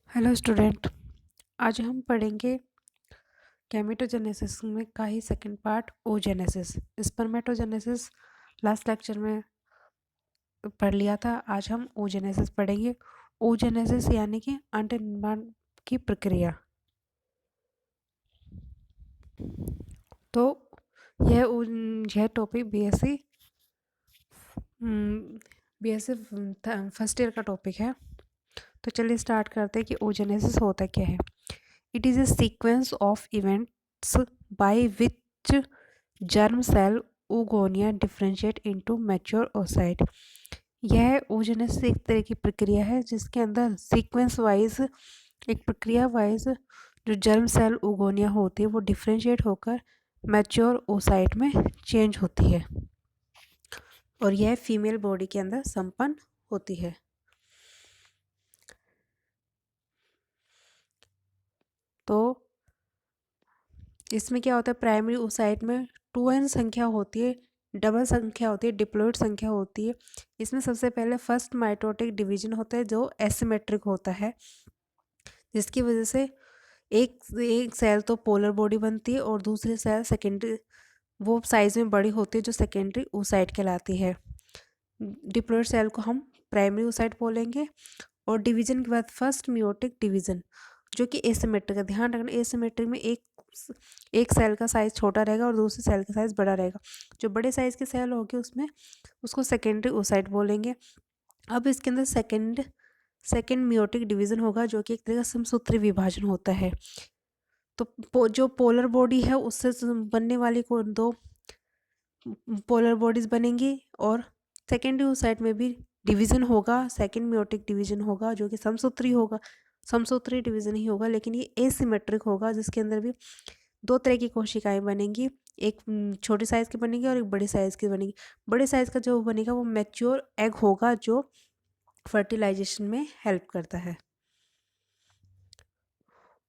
Hello student. आज हम पढ़ेंगे गैमेटोजेनेसिस में का ही second part oogenesis। Spermatogenesis last lecture में पढ़ लिया था। आज हम oogenesis पढ़ेंगे। oogenesis यानी कि अंड निर्माण की प्रक्रिया। तो यह टॉपिक बीएससी फर्स्ट ईयर का टॉपिक है। तो चलिए स्टार्ट करते हैं कि oogenesis होता क्या है। It is a sequence of events by which germ cell oogonia differentiate into mature oocyte। यह oogenesis एक तरह की प्रक्रिया है जिसके अंदर सीक्वेंस वाइज एक प्रक्रिया वाइज जो जर्म सेल oogonia होती है वो डिफ्रेंशिएट होकर मैच्योर oocyte में चेंज होती है और यह फीमेल बॉडी के अंदर संपन्न होती है। तो इसमें क्या होता है, प्राइमरी oocyte में 2n संख्या होती है, डबल संख्या होती है, डिप्लॉइड संख्या होती है। इसमें सबसे पहले फर्स्ट माइटोटिक डिवीजन होता है जो एसिमेट्रिक होता है, जिसकी वजह से एक सेल तो पोलर बॉडी बनती है और दूसरी सेल सेकेंडरी वो साइज में बड़ी होती है जो सेकेंडरी oocyte कहलाती है। डिप्लॉइड सेल को हम प्राइमरी oocyte बोलेंगे। और डिवीजन के बाद फर्स्ट मियोटिक डिवीजन जो कि एसिमेट्रिक है। ध्यान रखना एसिमेट्रिक में एक सेल का साइज छोटा रहेगा और दूसरी सेल का साइज बड़ा रहेगा। जो बड़े साइज के सेल होगी उसमें उसको सेकेंडरी oocyte बोलेंगे। अब इसके अंदर सेकेंड मियोटिक डिवीजन होगा जो कि एक तरह का समसूत्री विभाजन होता है। तो जो पोलर बॉडी है उससे बनने वाली को दो पोलर बॉडीज बनेंगी और सेकेंडरी oocyte में भी डिवीजन होगा, सेकेंड मियोटिक डिवीजन होगा जो कि समसूत्री होगा। समसूत्री डिवीजन ही होगा लेकिन ये एसिमेट्रिक होगा जिसके अंदर भी दो तरह की कोशिकाएं बनेंगी। एक छोटी साइज की बनेगी और एक बड़ी साइज की बनेगी। बड़े साइज का जो बनेगा वो मैच्योर एग होगा जो फर्टिलाइजेशन में हेल्प करता है।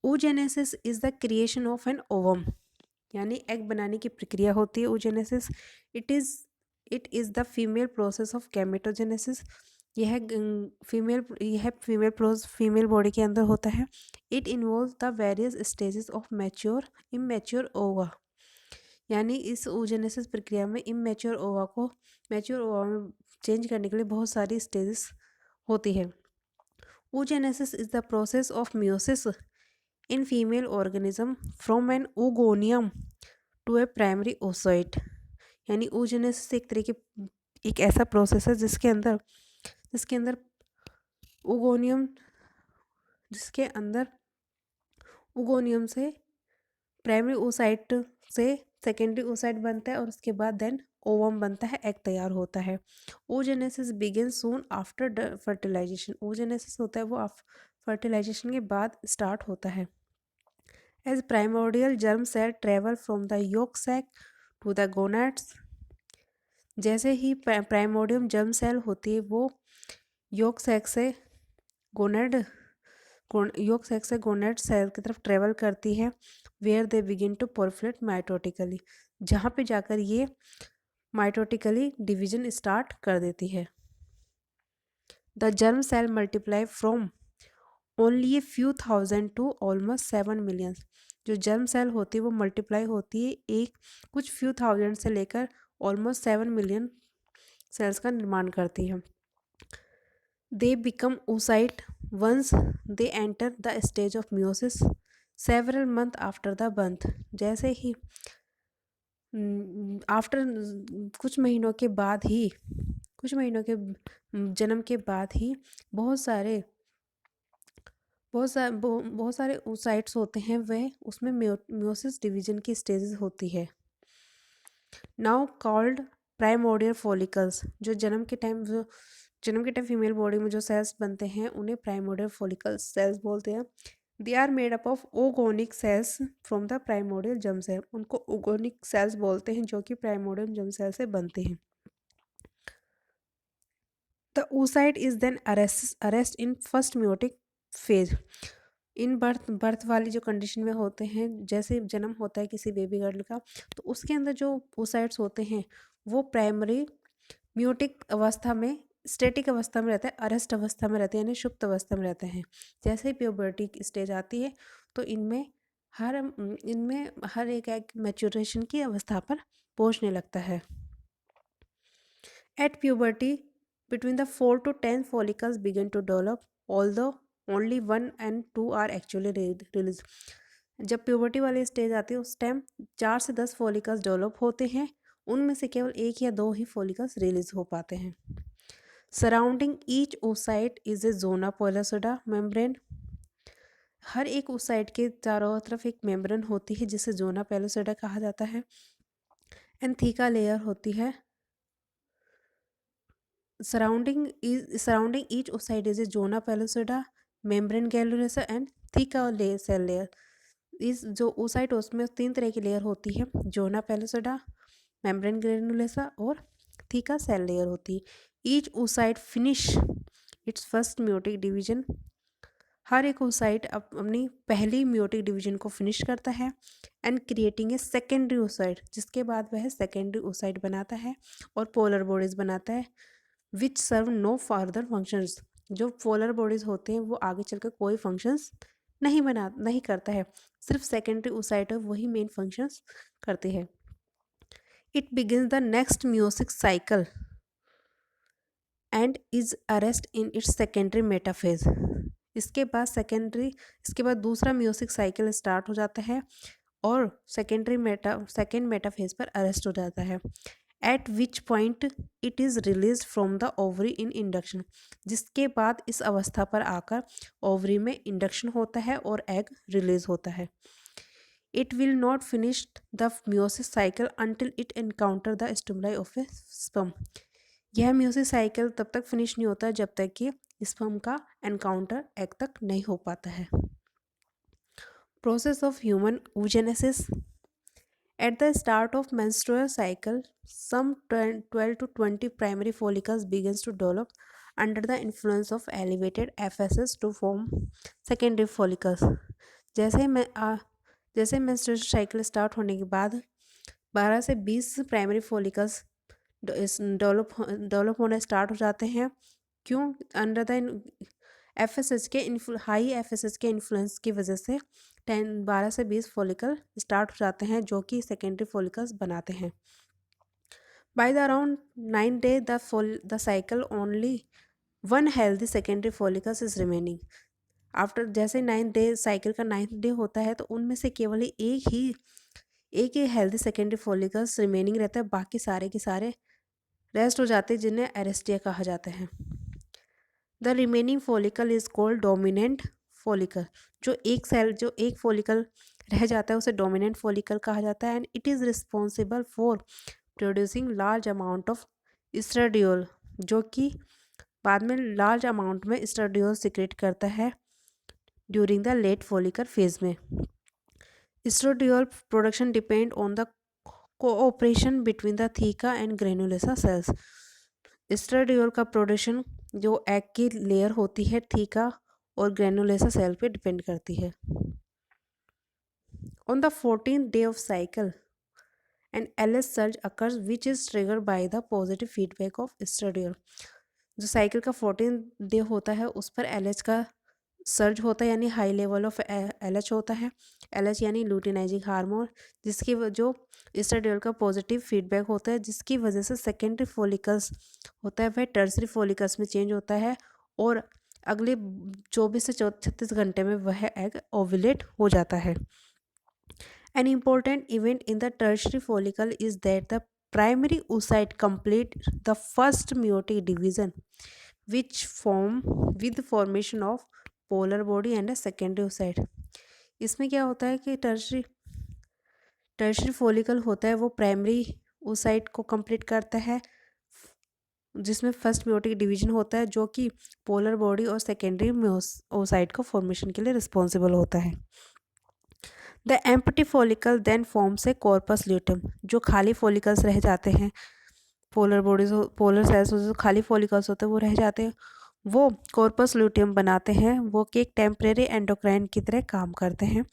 oogenesis is the creation of an ovum, यानी एग बनाने की प्रक्रिया होती है oogenesis। It is the female process of gametogenesis. यह फीमेल बॉडी के अंदर होता है। It involve the various stages of mature immature ओवा, यानी इस oogenesis प्रक्रिया में इमेच्योर ओवा को मैच्योर ओवा में चेंज करने के लिए बहुत सारी स्टेजेस होती है। oogenesis is the process of meiosis in female organism from an oogonium to a primary oocyte। यानी oogenesis एक ऐसा प्रोसेस है जिसके अंदर ओगोनियम जिसके अंदर ओगोनियम से प्राइमरी oocyte से सेकेंडरी oocyte बनता है और उसके बाद देन ओवम बनता है, एग तैयार होता है। oogenesis begins soon after fertilization. oogenesis होता है वो फर्टिलाइजेशन के बाद स्टार्ट होता है। As primordial germ cell travel from the yolk sac to the gonads. जैसे ही प्राइमोडियम जर्म सेल होती है वो योक सैक से गोनेड सेल की तरफ ट्रेवल करती है। Where they begin to proliferate mitotically, जहाँ पे जाकर ये माइटोटिकली डिवीजन स्टार्ट कर देती है। The germ cell multiply from only a few thousand to almost 7 million. जो जर्म सेल होती है वो मल्टीप्लाई होती है कुछ फ्यू थाउजेंड से लेकर ऑलमोस्ट 7 मिलियन सेल्स का निर्माण करती है। They become oocyte once they enter the stage of meiosis several months after the birth। जैसे ही आफ्टर कुछ महीनों के जन्म के बाद ही बहुत सारे oocytes होते हैं, वह उसमें मियोसिस डिवीजन की स्टेजेस होती है। Now called primordial follicles. जो जन्म के टाइम फीमेल बॉडी में जो सेल्स बनते हैं उन्हें प्राइमोडियल फॉलिकल्स सेल्स बोलते हैं। They are made up of oogonic cells from the primordial germ cell. उनको ओगोनिक सेल्स बोलते हैं जो कि प्राइमोडियल जर्म सेल से बनते हैं। The oocyte is then arrest in first meiotic phase. In birth वाली जो कंडीशन में होते हैं, जैसे जन्म होता है किसी बेबी गर्ल का, तो उसके अंदर जो oocytes होते हैं वो प्राइमरी म्यूटिक अवस्था में स्टैटिक अवस्था में रहते हैं, अरेस्ट अवस्था में रहते हैं, यानी सुप्त अवस्था में रहते हैं। जैसे ही प्यूबर्टी की स्टेज आती है तो इनमें हर एक मैच्योरेशन की अवस्था पर पहुंचने लगता है। At puberty, between the 4 to 10 follicles begin to develop, although only 1 and 2 are actually released. जब प्यूबर्टी वाली स्टेज आती है उस टाइम 4 से 10 फॉलिकल्स डेवलप होते हैं, उनमें से केवल 1 या 2 ही फॉलिकल्स रिलीज हो पाते हैं। Surrounding each oocyte is a zona pellucida membrane. हर एक oocyte के चारों तरफ एक मेम्ब्रेन होती है जिसे जोना पेलोसिडा कहा जाता है। एंड थीका लेयर होती है। Surrounding each oocyte is a zona pellucida, membrane granulosa and theca cell layer. इस जो oocyte उसमें 3 तरह की लेयर होती है, जोना पेलोसिडा, मेम्ब्रेन ग्रेनुलोसा और थीका सेल लेयर होती है। Each oocyte finish its first meiotic division. हर एक oocyte अपनी पहली म्योटिक डिवीजन को फिनिश करता है and creating a secondary oocyte, जिसके बाद वह सेकेंडरी oocyte बनाता है और पोलर बॉडीज बनाता है विच सर्व नो फर्दर फंक्शंस। जो पोलर बॉडीज होते हैं वो आगे चलकर कोई फंक्शंस नहीं करता है, सिर्फ सेकेंडरी oocyte वही मेन फंक्शंस करते हैं। It begins the next meiotic cycle and is arrest in its secondary metaphase. इसके बाद दूसरा म्योसिक साइकिल स्टार्ट हो जाता है और सेकेंड मेटाफेज पर अरेस्ट हो जाता है। Eight which point it is release from the ovary in induction. जिसके बाद इस अवस्था पर आकर ओवरी में इंडक्शन होता है और एग रिलीज होता है। It will not finish the meiosis cycle until it encounter the stimuli of A sperm. यह म्योसिस साइकिल तब तक फिनिश नहीं होता जब तक कि स्पर्म का एनकाउंटर एग तक नहीं हो पाता है। Process of human oogenesis. At the start of menstrual cycle, some 12 to 20 primary follicles begins to develop under the influence of elevated FSH to form secondary follicles. जैसे menstrual cycle स्टार्ट होने के बाद 12 से 20 प्राइमरी फॉलिकल्स डेवलप होना start हो जाते हैं। क्यों? अंडर द हाई एफएसएच के इन्फ्लुएंस की वजह से 12 से 20 फॉलिकल स्टार्ट हो जाते हैं जो कि सेकेंडरी फॉलिकल्स बनाते हैं। By the around 9 day the cycle only 1 healthy secondary follicles is remaining. After जैसे 9 डे साइकिल का 9th डे होता है तो उनमें से केवल एक ही हेल्दी सेकेंडरी फॉलिकल्स रिमेनिंग रहता है, बाकी सारे के सारे रेस्ट हो जाते हैं जिन्हें एरेस्टिया कहा जाता है। The remaining follicle is called dominant follicle. जो एक फॉलिकल रह जाता है उसे डोमिनेंट फॉलिकल कहा जाता है and it is responsible for producing large amount of estradiol, जो कि बाद में लार्ज अमाउंट में एस्ट्राडियोल सिक्रेट करता है during the late follicle phase में। Estradiol production depend on the cooperation between the theca and granulosa cells. Estradiol का production जो एग की लेयर होती है थीका और ग्रेनुलोसा सेल पे डिपेंड करती है। On the 14th day of cycle an LH surge occurs which is triggered by the positive feedback of estradiol. जो साइकिल का 14th डे होता है उस पर एलएच का सर्ज होता है, यानी हाई लेवल ऑफ एलएच होता है। एलएच यानी लूटिनाइजिंग हार्मोन, जिसकी जो एस्ट्राडियोल का पॉजिटिव फीडबैक होता है, जिसकी वजह से सेकेंडरी फॉलिकल्स होता है वह टर्सरी फॉलिकल्स में चेंज होता है और अगले 24 से 36 घंटे में वह एग ओव्यूलेट हो जाता है। An important event in the tertiary follicle is that the primary oocyte complete the first meiotic division which form with formation of polar body and a secondary oocyte. इसमें क्या होता है कि टर्सरी फॉलिकल होता है वो प्राइमरी oocyte को complete करता है जिसमें फर्स्ट म्योटिक डिवीजन होता है जो कि पोलर बॉडी और सेकेंडरी oocyte को फॉर्मेशन के लिए रिस्पॉन्सिबल होता है। The empty follicle then forms a corpus luteum. जो खाली फॉलिकल्स रह जाते हैं, पोलर सेल्स जो खाली फॉलिकल्स होते हैं वो रह जाते हैं, वो कॉर्पस ल्यूटियम बनाते हैं, वो कि एक टेम्परेरी एंडोक्राइन की तरह काम करते हैं।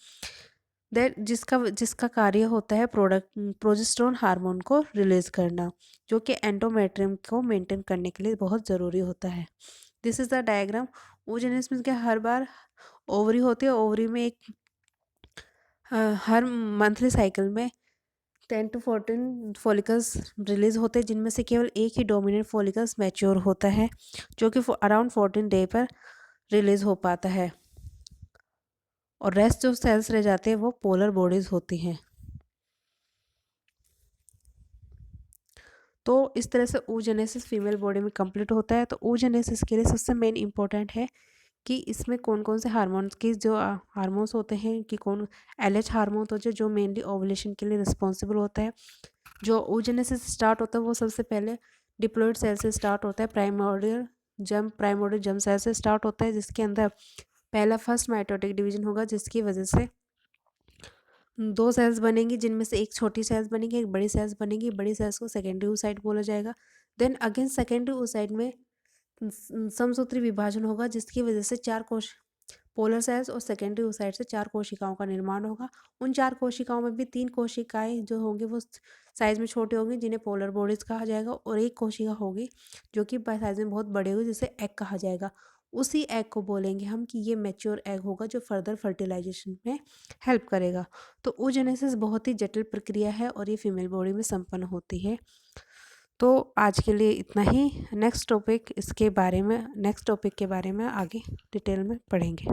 दैट जिसका जिसका कार्य होता है प्रोजेस्टेरोन हार्मोन को रिलीज करना, जो कि एंडोमेट्रियम को मेंटेन करने के लिए बहुत ज़रूरी होता है। This is the diagram. oogenesis means कि हर बार ओवरी होती है, ओवरी में एक हर मंथली साइकिल में 10 to 14 फॉलिकल्स रिलीज होते हैं, जिनमें से केवल एक ही डोमिनेंट फॉलिकल्स मैच्योर होता है, जो कि अराउंड 14 डे पर रिलीज हो पाता है, और रेस्ट जो सेल्स रह जाते हैं वो पोलर बॉडीज होती हैं। तो इस तरह से oogenesis फीमेल बॉडी में कंप्लीट होता है। तो oogenesis के लिए सबसे मेन इंपॉर्टेंट है कि इसमें कौन कौन से हार्मोन्स की जो हार्मोन्स होते हैं कि कौन LH हार्मोन तो जो मेनली ओवुलेशन के लिए रिस्पॉन्सिबल होता है। जो oogenesis स्टार्ट होता है वो सबसे पहले डिप्लॉइड सेल से स्टार्ट होता है, प्राइमोर्डियल जर्म सेल से स्टार्ट होता है, जिसके अंदर पहला फर्स्ट माइटोटिक डिवीजन होगा, जिसकी वजह से दो सेल्स बनेंगी, जिनमें से एक छोटी सेल्स बनेंगी, एक बड़ी सेल्स बनेगी। बड़ी सेल्स को सेकेंडरी oocyte बोला जाएगा। देन अगेन सेकेंडरी oocyte में समसूत्री विभाजन होगा, जिसकी वजह से चार कोश पोलर सेल्स और सेकेंडरी oocyte से चार कोशिकाओं का निर्माण होगा। उन चार कोशिकाओं में भी तीन कोशिकाएं जो होंगी वो साइज में छोटी होंगी, जिन्हें पोलर बॉडीज कहा जाएगा, और एक कोशिका होगी जो कि साइज में बहुत बड़ी होगी, जिसे एग कहा जाएगा। उसी एग को बोलेंगे हम कि ये मैच्योर एग होगा, जो फर्दर फर्टिलाइजेशन में हेल्प करेगा। तो oogenesis बहुत ही जटिल प्रक्रिया है और ये फीमेल बॉडी में संपन्न होती है। तो आज के लिए इतना ही। नेक्स्ट टॉपिक के बारे में आगे डिटेल में पढ़ेंगे।